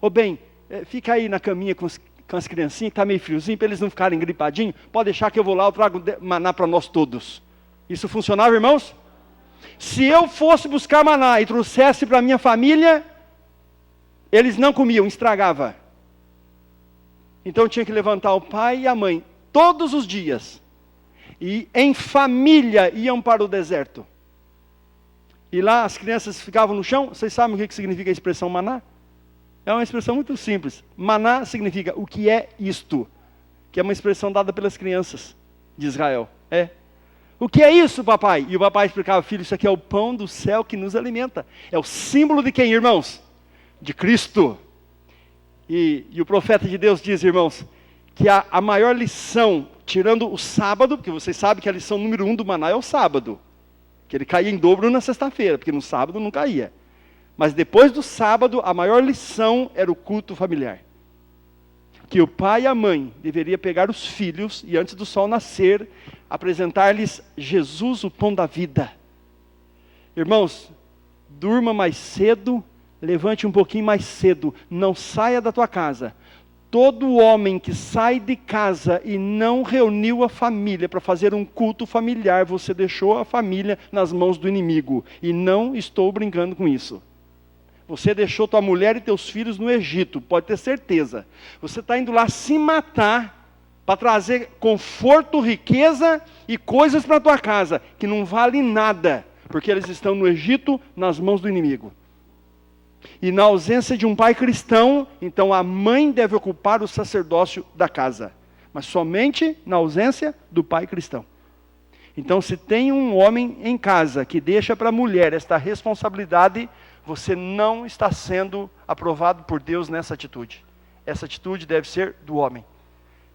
Ô bem, fica aí na caminha com as criancinhas, que está meio friozinho, para eles não ficarem gripadinhos. Pode deixar que eu vou lá, eu trago maná para nós todos. Isso funcionava, irmãos? Se eu fosse buscar maná e trouxesse para a minha família, eles não comiam, estragava. Então tinha que levantar o pai e a mãe, todos os dias. E em família iam para o deserto. E lá as crianças ficavam no chão. Vocês sabem o que significa a expressão maná? É uma expressão muito simples. Maná significa o que é isto, que é uma expressão dada pelas crianças de Israel. O que é isso, papai? E o papai explicava, filho, isso aqui é o pão do céu que nos alimenta. É o símbolo de quem, irmãos? De Cristo. E o profeta de Deus diz, irmãos, que a maior lição, tirando o sábado, porque vocês sabem que a lição número 1 do maná é o sábado. Que ele caía em dobro na sexta-feira, porque no sábado não caía. Mas depois do sábado, a maior lição era o culto familiar. Que o pai e a mãe deveriam pegar os filhos e antes do sol nascer, apresentar-lhes Jesus, o pão da vida. Irmãos, durma mais cedo, levante um pouquinho mais cedo, não saia da tua casa. Todo homem que sai de casa e não reuniu a família para fazer um culto familiar, você deixou a família nas mãos do inimigo. E não estou brincando com isso. Você deixou tua mulher e teus filhos no Egito, pode ter certeza. Você está indo lá se matar para trazer conforto, riqueza e coisas para a tua casa, que não vale nada, porque eles estão no Egito, nas mãos do inimigo. E na ausência de um pai cristão, então a mãe deve ocupar o sacerdócio da casa. Mas somente na ausência do pai cristão. Então se tem um homem em casa que deixa para a mulher esta responsabilidade, você não está sendo aprovado por Deus nessa atitude. Essa atitude deve ser do homem.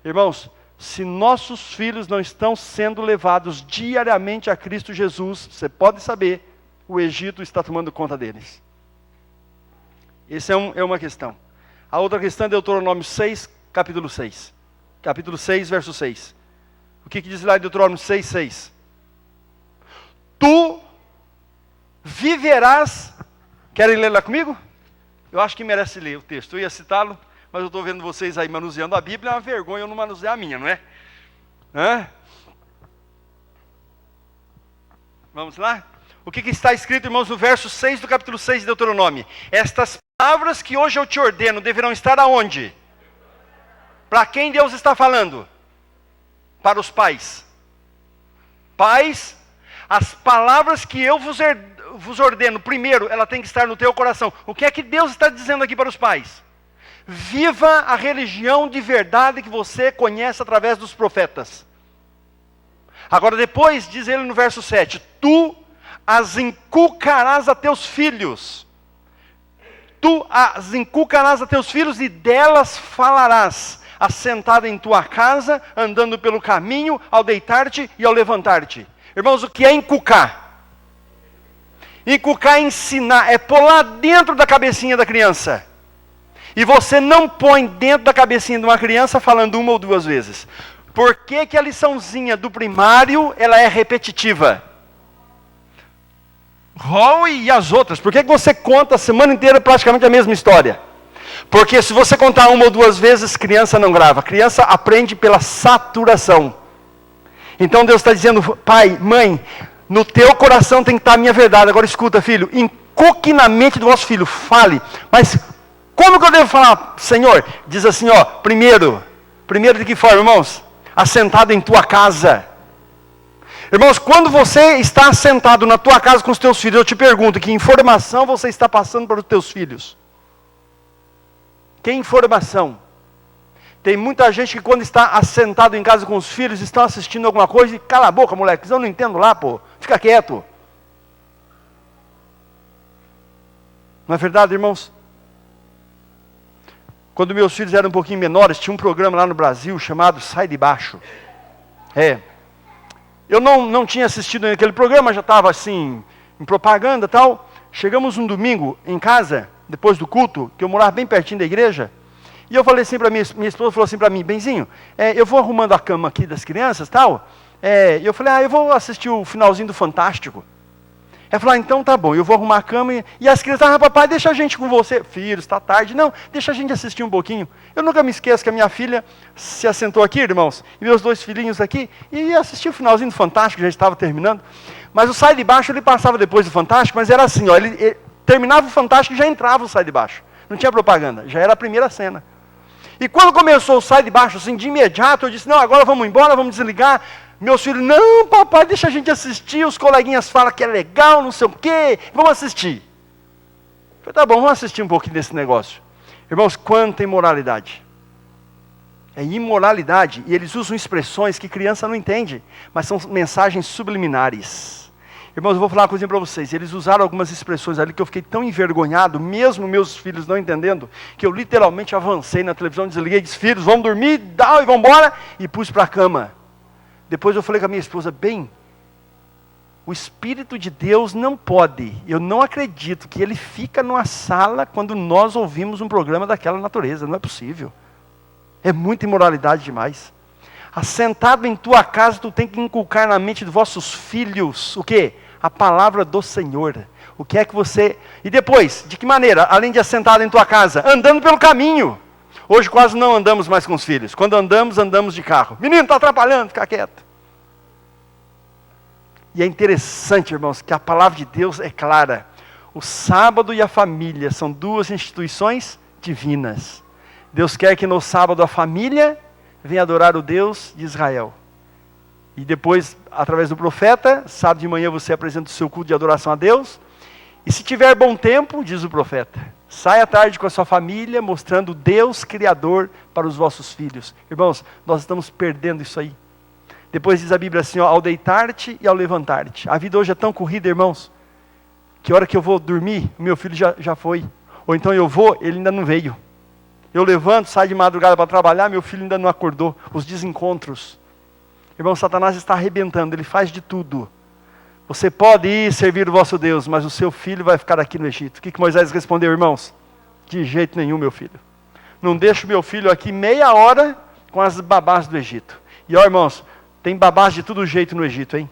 Irmãos, se nossos filhos não estão sendo levados diariamente a Cristo Jesus, você pode saber, o Egito está tomando conta deles. Essa é uma questão. A outra questão é Deuteronômio 6, capítulo 6. Capítulo 6, verso 6. O que diz lá em Deuteronômio 6, 6? Tu viverás... Querem ler lá comigo? Eu acho que merece ler o texto. Eu ia citá-lo, Mas eu estou vendo vocês aí manuseando a Bíblia, é uma vergonha eu não manusear a minha, não é? Hã? Vamos lá? O que está escrito, irmãos, no verso 6 do capítulo 6 de Deuteronômio? Estas palavras que hoje eu te ordeno deverão estar aonde? Para quem Deus está falando? Para os pais. Pais, as palavras que eu vos ordeno, primeiro, ela tem que estar no teu coração. O que é que Deus está dizendo aqui para os pais? Viva a religião de verdade que você conhece através dos profetas. Agora depois, diz ele no verso 7, tu as inculcarás a teus filhos. Tu as inculcarás a teus filhos e delas falarás, assentado em tua casa, andando pelo caminho, ao deitar-te e ao levantar-te. Irmãos, o que é inculcar? Inculcar é ensinar, é pôr lá dentro da cabecinha da criança. E você não põe dentro da cabecinha de uma criança falando uma ou duas vezes. Por que que a liçãozinha do primário, ela é repetitiva? E as outras, por que que você conta a semana inteira praticamente a mesma história? Porque se você contar uma ou duas vezes, criança não grava. Criança aprende pela saturação. Então Deus está dizendo, pai, mãe, no teu coração tem que estar a minha verdade. Agora escuta, filho, inculque na mente do vosso filho, fale. Mas como que eu devo falar, Senhor? Diz assim, ó, primeiro de que forma, irmãos? Assentado em tua casa. Irmãos, quando você está assentado na tua casa com os teus filhos, eu te pergunto, que informação você está passando para os teus filhos? Que informação? Tem muita gente que quando está assentado em casa com os filhos, estão assistindo alguma coisa e cala a boca, moleque, eu não entendo lá, pô, fica quieto. Não é verdade, irmãos? Quando meus filhos eram um pouquinho menores, tinha um programa lá no Brasil chamado Sai de Baixo. Eu não tinha assistido naquele programa, já estava assim, em propaganda e tal. Chegamos um domingo em casa, depois do culto, que eu morava bem pertinho da igreja. E eu falei assim para minha esposa, falou assim para mim, Benzinho, eu vou arrumando a cama aqui das crianças e tal. E eu falei, eu vou assistir o finalzinho do Fantástico. Ela falou, então tá bom, eu vou arrumar a cama. E as crianças, papai, deixa a gente com você. Filho, está tarde. Não, deixa a gente assistir um pouquinho. Eu nunca me esqueço que a minha filha se assentou aqui, irmãos, e meus dois filhinhos aqui, e assistiu o finalzinho do Fantástico, já estava terminando. Mas o Sai de Baixo, ele passava depois do Fantástico, mas era assim, ó, ele terminava o Fantástico e já entrava o Sai de Baixo. Não tinha propaganda, já era a primeira cena. E quando começou o Sai de Baixo, assim, de imediato, eu disse, não, agora vamos embora, vamos desligar. Meus filhos, não, papai, deixa a gente assistir, os coleguinhas falam que é legal, não sei o quê, vamos assistir. Eu falei, tá bom, vamos assistir um pouquinho desse negócio. Irmãos, quanta imoralidade. É imoralidade, e eles usam expressões que criança não entende, mas são mensagens subliminares. Irmãos, eu vou falar uma coisa para vocês, eles usaram algumas expressões ali que eu fiquei tão envergonhado, mesmo meus filhos não entendendo, que eu literalmente avancei na televisão, desliguei, disse, filhos, vamos dormir, e vamos embora, e pus para a cama. Depois eu falei com a minha esposa, o Espírito de Deus não pode, eu não acredito que ele fica numa sala quando nós ouvimos um programa daquela natureza, não é possível. É muita imoralidade demais. Assentado em tua casa, tu tem que inculcar na mente dos vossos filhos, o quê? A palavra do Senhor. O que é que você... E depois, de que maneira? Além de assentado em tua casa, andando pelo caminho. Hoje quase não andamos mais com os filhos. Quando andamos, andamos de carro. Menino, está atrapalhando, fica quieto. E é interessante, irmãos, que a palavra de Deus é clara. O sábado e a família são duas instituições divinas. Deus quer que no sábado a família venha adorar o Deus de Israel. E depois, através do profeta, sábado de manhã você apresenta o seu culto de adoração a Deus. E se tiver bom tempo, diz o profeta, saia à tarde com a sua família, mostrando Deus Criador para os vossos filhos. Irmãos, nós estamos perdendo isso aí. Depois diz a Bíblia assim, ó, ao deitar-te e ao levantar-te. A vida hoje é tão corrida, irmãos, que a hora que eu vou dormir, o meu filho já foi. Ou então eu vou, ele ainda não veio. Eu levanto, saio de madrugada para trabalhar, meu filho ainda não acordou. Os desencontros. Irmão, Satanás está arrebentando, ele faz de tudo. Você pode ir servir o vosso Deus, mas o seu filho vai ficar aqui no Egito. O que Moisés respondeu, irmãos? De jeito nenhum, meu filho. Não deixo meu filho aqui meia hora com as babás do Egito. E ó, irmãos, tem babás de todo jeito no Egito, hein?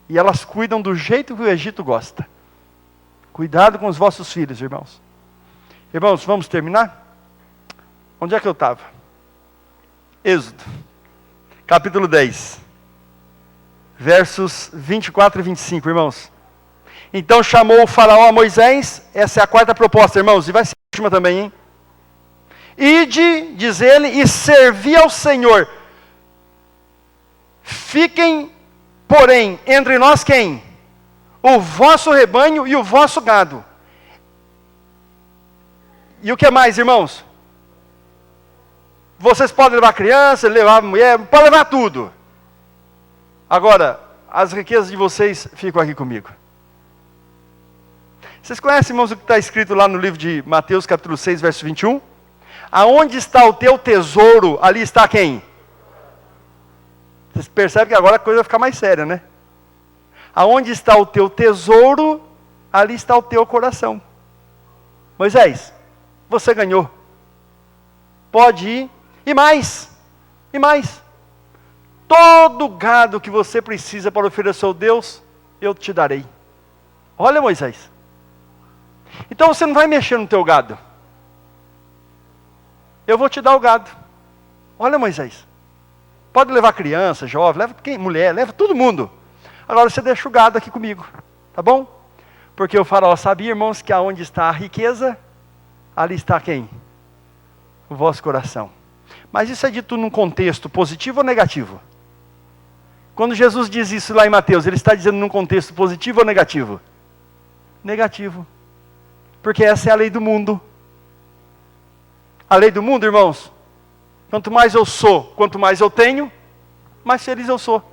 E elas cuidam do jeito que o Egito gosta. Cuidado com os vossos filhos, irmãos. Irmãos, vamos terminar? Onde é que eu estava? Êxodo, capítulo 10, versos 24 e 25, irmãos. Então chamou o faraó a Moisés, essa é a quarta proposta, irmãos, e vai ser a última também, hein? Ide, diz ele, e servi ao Senhor. Fiquem, porém, entre nós quem? O vosso rebanho e o vosso gado. E o que mais, irmãos? Vocês podem levar criança, levar mulher, podem levar tudo. Agora, as riquezas de vocês ficam aqui comigo. Vocês conhecem, irmãos, o que está escrito lá no livro de Mateus, capítulo 6, verso 21? Aonde está o teu tesouro, ali está quem? Vocês percebem que agora a coisa vai ficar mais séria, né? Aonde está o teu tesouro, ali está o teu coração. Moisés, você ganhou. Pode ir. E mais. Todo gado que você precisa para oferecer ao Deus, eu te darei. Olha, Moisés. Então você não vai mexer no teu gado. Eu vou te dar o gado. Olha, Moisés. Pode levar criança, jovem, leva quem? Mulher, leva todo mundo. Agora você deixa o gado aqui comigo. Tá bom? Porque o faraó sabia, irmãos, que aonde está a riqueza, ali está quem? O vosso coração. Mas isso é dito num contexto positivo ou negativo? Quando Jesus diz isso lá em Mateus, ele está dizendo num contexto positivo ou negativo? Negativo. Porque essa é a lei do mundo. A lei do mundo, irmãos, quanto mais eu sou, quanto mais eu tenho, mais feliz eu sou.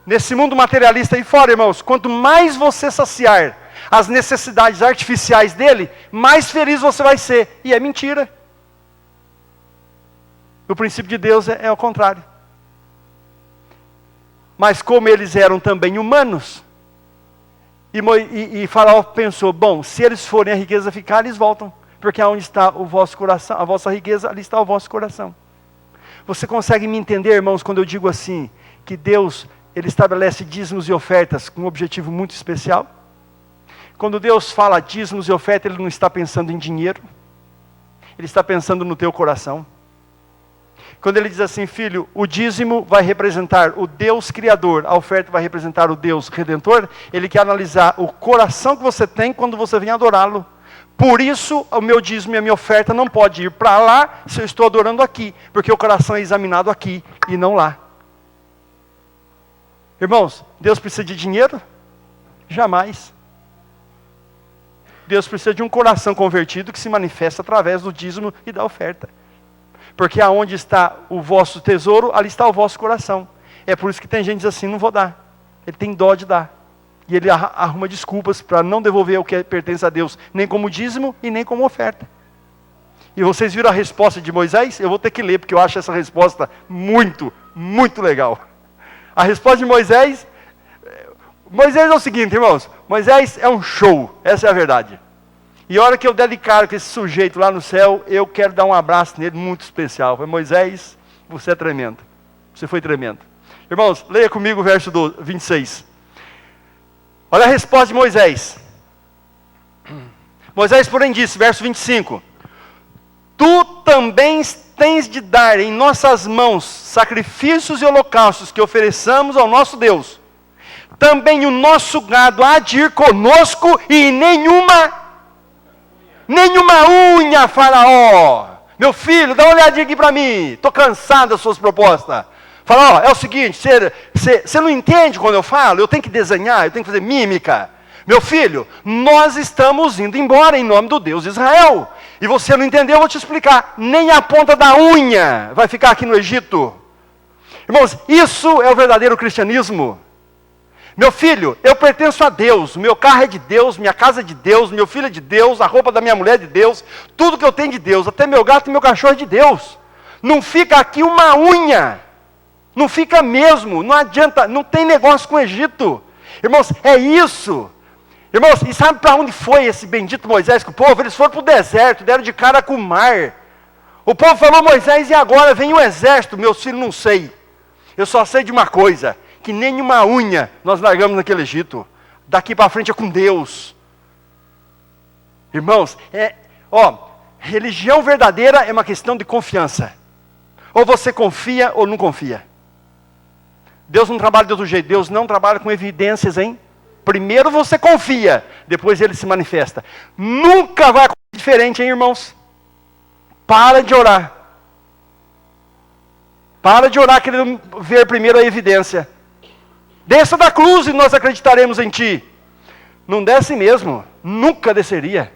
Nesse mundo materialista aí fora, irmãos, quanto mais você saciar as necessidades artificiais dele, mais feliz você vai ser. E é mentira. O princípio de Deus é ao contrário. Mas como eles eram também humanos, e Faraó pensou, bom, se eles forem a riqueza ficar, eles voltam. Porque aonde está o vosso coração, a vossa riqueza, ali está o vosso coração. Você consegue me entender, irmãos, quando eu digo assim, que Deus, ele estabelece dízimos e ofertas com um objetivo muito especial? Quando Deus fala dízimos e ofertas, ele não está pensando em dinheiro. Ele está pensando no teu coração. Quando ele diz assim, filho, o dízimo vai representar o Deus Criador, a oferta vai representar o Deus Redentor, ele quer analisar o coração que você tem quando você vem adorá-lo. Por isso, o meu dízimo e a minha oferta não pode ir para lá se eu estou adorando aqui, porque o coração é examinado aqui e não lá. Irmãos, Deus precisa de dinheiro? Jamais. Deus precisa de um coração convertido que se manifesta através do dízimo e da oferta. Porque aonde está o vosso tesouro, ali está o vosso coração. É por isso que tem gente que diz assim, não vou dar. Ele tem dó de dar. E ele arruma desculpas para não devolver o que pertence a Deus, nem como dízimo e nem como oferta. E vocês viram a resposta de Moisés? Eu vou ter que ler, porque eu acho essa resposta muito, muito legal. A resposta de Moisés é o seguinte, irmãos. Moisés é um show, essa é a verdade. E a hora que eu der de cara com esse sujeito lá no céu, eu quero dar um abraço nele muito especial. Foi Moisés, você é tremendo. Você foi tremendo. Irmãos, leia comigo o verso 26. Olha a resposta de Moisés. Moisés, porém, disse, verso 25. Tu também tens de dar em nossas mãos sacrifícios e holocaustos que ofereçamos ao nosso Deus. Também o nosso gado há de ir conosco e nenhuma unha, Faraó. Meu filho, dá uma olhadinha aqui para mim. Estou cansado das suas propostas. Faraó, é o seguinte, você não entende quando eu falo? Eu tenho que desenhar, eu tenho que fazer mímica. Meu filho, nós estamos indo embora em nome do Deus de Israel. E você não entendeu, eu vou te explicar. Nem a ponta da unha vai ficar aqui no Egito. Irmãos, isso é o verdadeiro cristianismo. Meu filho, eu pertenço a Deus, o meu carro é de Deus, minha casa é de Deus, meu filho é de Deus, a roupa da minha mulher é de Deus, tudo que eu tenho é de Deus, até meu gato e meu cachorro é de Deus. Não fica aqui uma unha, não fica mesmo, não adianta, não tem negócio com o Egito. Irmãos, é isso. Irmãos, e sabe para onde foi esse bendito Moisés com o povo? Eles foram para o deserto, deram de cara com o mar. O povo falou, Moisés, e agora vem o exército? Meus filhos, não sei. Eu só sei de uma coisa, que nenhuma unha nós largamos naquele Egito. Daqui para frente é com Deus. Irmãos, Religião verdadeira é uma questão de confiança. Ou você confia ou não confia. Deus não trabalha de outro jeito. Deus não trabalha com evidências, hein? Primeiro você confia, depois ele se manifesta. Nunca vai acontecer diferente, hein, irmãos? Para de orar. Para de orar querendo ver primeiro a evidência. Desça da cruz e nós acreditaremos em ti. Não desce mesmo. Nunca desceria.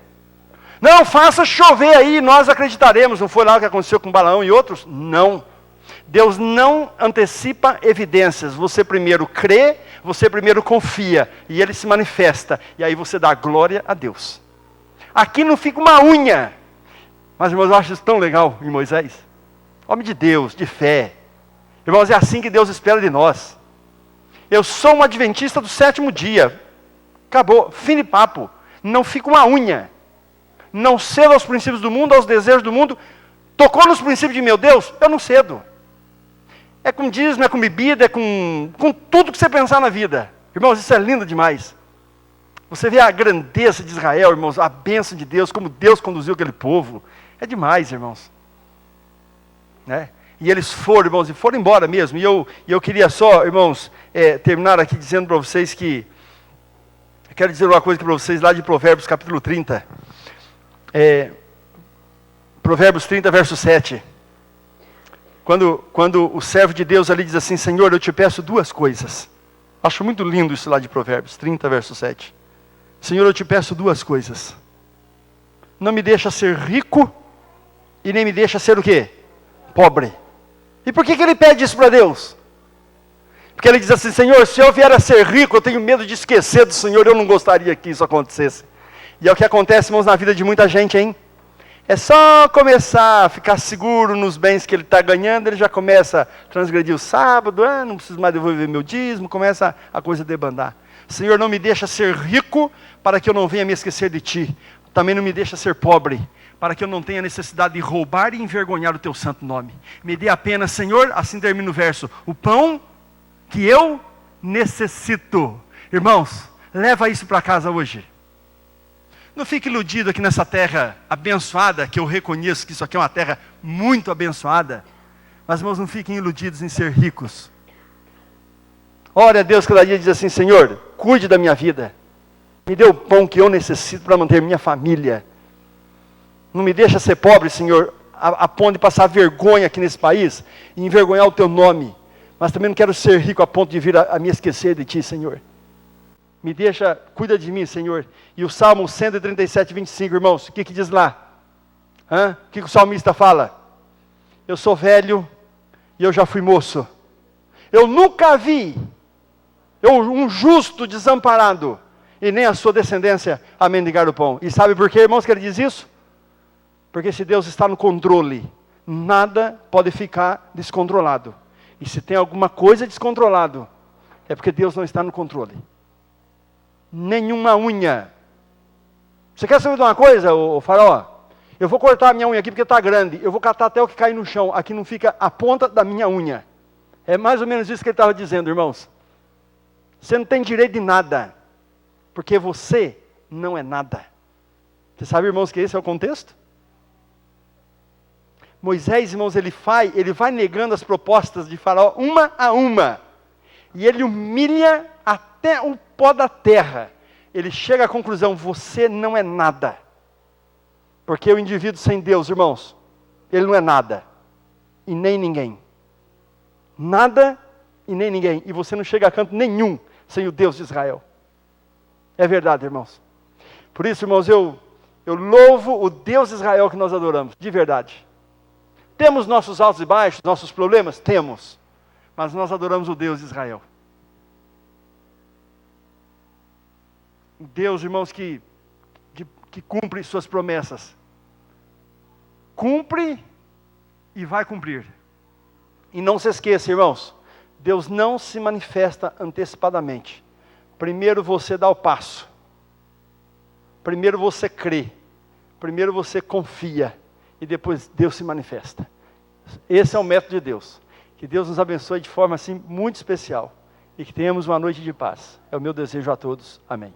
Não, faça chover aí, nós acreditaremos. Não foi lá o que aconteceu com Balaão e outros? Não. Deus não antecipa evidências. Você primeiro crê, você primeiro confia. E ele se manifesta. E aí você dá glória a Deus. Aqui não fica uma unha. Mas, irmãos, eu acho isso tão legal em Moisés. Homem de Deus, de fé. Irmãos, é assim que Deus espera de nós. Eu sou um adventista do 7º dia. Acabou, fim de papo. Não fica uma unha. Não cedo aos princípios do mundo, aos desejos do mundo. Tocou nos princípios de meu Deus, eu não cedo. É com dízimo, é com bebida, é com tudo que você pensar na vida. Irmãos, isso é lindo demais. Você vê a grandeza de Israel, irmãos, a bênção de Deus, como Deus conduziu aquele povo. É demais, irmãos. Né? E eles foram, irmãos, e foram embora mesmo. E eu queria só, irmãos, terminar aqui dizendo para vocês que... Eu quero dizer uma coisa para vocês lá de Provérbios capítulo 30. Provérbios 30, verso 7. Quando o servo de Deus ali diz assim: Senhor, eu te peço duas coisas. Acho muito lindo isso lá de Provérbios 30, verso 7. Senhor, eu te peço duas coisas. Não me deixa ser rico e nem me deixa ser o quê? Pobre. E por que ele pede isso para Deus? Porque ele diz assim: Senhor, se eu vier a ser rico, eu tenho medo de esquecer do Senhor, eu não gostaria que isso acontecesse. E é o que acontece, irmãos, na vida de muita gente, hein? É só começar a ficar seguro nos bens que ele está ganhando, ele já começa a transgredir o sábado, não preciso mais devolver meu dízimo, começa a coisa debandar. Senhor, não me deixa ser rico para que eu não venha me esquecer de ti. Também não me deixa ser pobre, para que eu não tenha necessidade de roubar e envergonhar o teu santo nome. Me dê apenas, Senhor, assim termina o verso, o pão que eu necessito. Irmãos, leva isso para casa hoje. Não fique iludido aqui nessa terra abençoada, que eu reconheço que isso aqui é uma terra muito abençoada. Mas, irmãos, não fiquem iludidos em ser ricos. Ore a Deus cada dia e diz assim: Senhor, cuide da minha vida. Me dê o pão que eu necessito para manter minha família. Não me deixa ser pobre, Senhor, a ponto de passar vergonha aqui nesse país e envergonhar o teu nome. Mas também não quero ser rico a ponto de vir a me esquecer de ti, Senhor. Me deixa, cuida de mim, Senhor. E o Salmo 137, 25, irmãos, o que diz lá? O que o salmista fala? Eu sou velho e eu já fui moço. Eu nunca vi um justo desamparado e nem a sua descendência a mendigar o pão. E sabe por quê, irmãos, que ele diz isso? Porque se Deus está no controle, nada pode ficar descontrolado. E se tem alguma coisa descontrolado, é porque Deus não está no controle. Nenhuma unha. Você quer saber de uma coisa, ô Faraó? Eu vou cortar a minha unha aqui porque está grande. Eu vou catar até o que cai no chão. Aqui não fica a ponta da minha unha. É mais ou menos isso que ele estava dizendo, irmãos. Você não tem direito de nada. Porque você não é nada. Você sabe, irmãos, que esse é o contexto? Moisés, irmãos, ele vai negando as propostas de Faraó uma a uma. E ele humilha até o pó da terra. Ele chega à conclusão: você não é nada. Porque o indivíduo sem Deus, irmãos, ele não é nada. E nem ninguém. Nada e nem ninguém. E você não chega a canto nenhum sem o Deus de Israel. É verdade, irmãos. Por isso, irmãos, eu louvo o Deus de Israel que nós adoramos. De verdade. Temos nossos altos e baixos, nossos problemas? Temos. Mas nós adoramos o Deus de Israel. Deus, irmãos, que cumpre suas promessas. Cumpre e vai cumprir. E não se esqueça, irmãos, Deus não se manifesta antecipadamente. Primeiro você dá o passo. Primeiro você crê. Primeiro você confia. E depois Deus se manifesta. Esse é o método de Deus. Que Deus nos abençoe de forma assim muito especial. E que tenhamos uma noite de paz. É o meu desejo a todos. Amém.